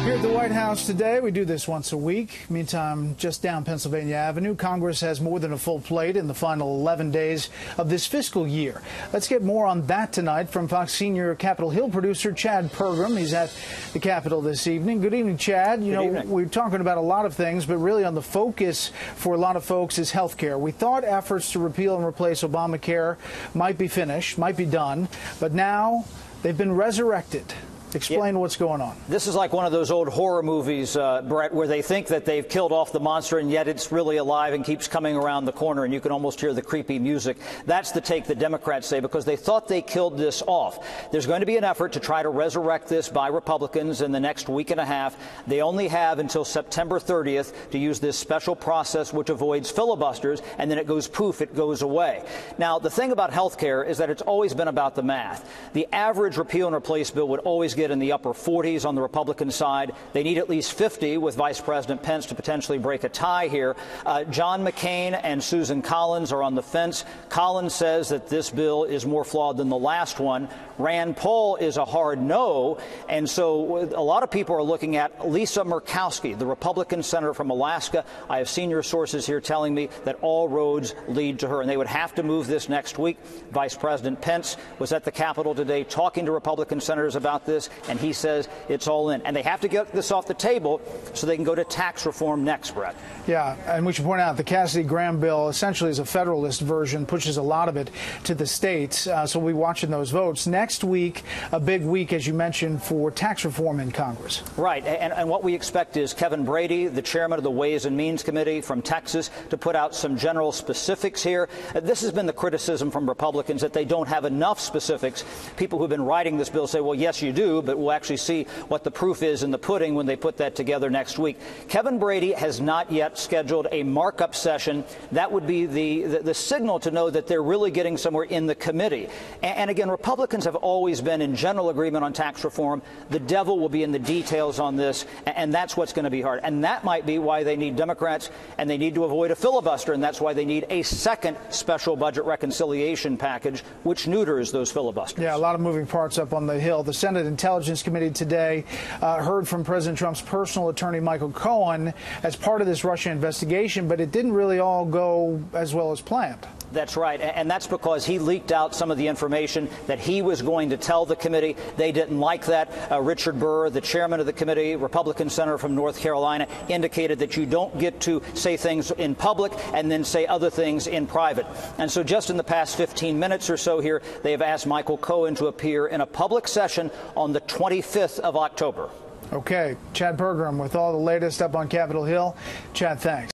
Here at the White House today, we do this once a week. Meantime, just down Pennsylvania Avenue, Congress has more than a full plate in the final 11 days of this fiscal year. Let's get more on that tonight from Fox senior Capitol Hill producer Chad Pergram. He's at the Capitol this evening. Good evening, Chad. Good evening. We're talking about a lot of things, but really on the focus for a lot of folks is health care. We thought efforts to repeal and replace Obamacare might be finished, might be done, but now they've been resurrected. Explain what's going on. This is like one of those old horror movies, Brett, where they think that they've killed off the monster and yet it's really alive and keeps coming around the corner and you can almost hear the creepy music. That's the take the Democrats say because they thought they killed this off. There's going to be an effort to try to resurrect this by Republicans in the next week and a half. They only have until September 30th to use this special process which avoids filibusters, and then it goes poof, it goes away. Now, the thing about health care is that it's always been about the math. The average repeal and replace bill would always get in the upper 40s on the Republican side. They need at least 50 with Vice President Pence to potentially break a tie here. John McCain and Susan Collins are on the fence. Collins says that this bill is more flawed than the last one. Rand Paul is a hard no. And so a lot of people are looking at Lisa Murkowski, the Republican senator from Alaska. I have senior sources here telling me that all roads lead to her, and they would have to move this next week. Vice President Pence was at the Capitol today talking to Republican senators about this, and he says it's all in. And they have to get this off the table so they can go to tax reform next, Brett. Yeah, and we should point out the Cassidy-Graham bill essentially is a Federalist version, pushes a lot of it to the states. So we'll be watching those votes. Next week, a big week, as you mentioned, for tax reform in Congress. Right. And what we expect is Kevin Brady, the chairman of the Ways and Means Committee from Texas, to put out some general specifics here. This has been the criticism from Republicans, that they don't have enough specifics. People who've been writing this bill say, well, yes, you do, but we'll actually see what the proof is in the pudding when they put that together next week. Kevin Brady has not yet scheduled a markup session. That would be the signal to know that they're really getting somewhere in the committee. And again, Republicans have always been in general agreement on tax reform. The devil will be in the details on this, and that's what's going to be hard. And that might be why they need Democrats, and they need to avoid a filibuster, and that's why they need a second special budget reconciliation package, which neuters those filibusters. Yeah, a lot of moving parts up on the Hill. The Senate Intelligence Committee today heard from President Trump's personal attorney, Michael Cohen, as part of this Russia investigation, but it didn't really all go as well as planned. That's right, and that's because he leaked out some of the information that he was going to tell the committee. They didn't like that. Richard Burr, the chairman of the committee, Republican senator from North Carolina, indicated that you don't get to say things in public and then say other things in private. And so just in the past 15 minutes or so here, they have asked Michael Cohen to appear in a public session on the 25th of October. Okay, Chad Pergram with all the latest up on Capitol Hill. Chad, thanks.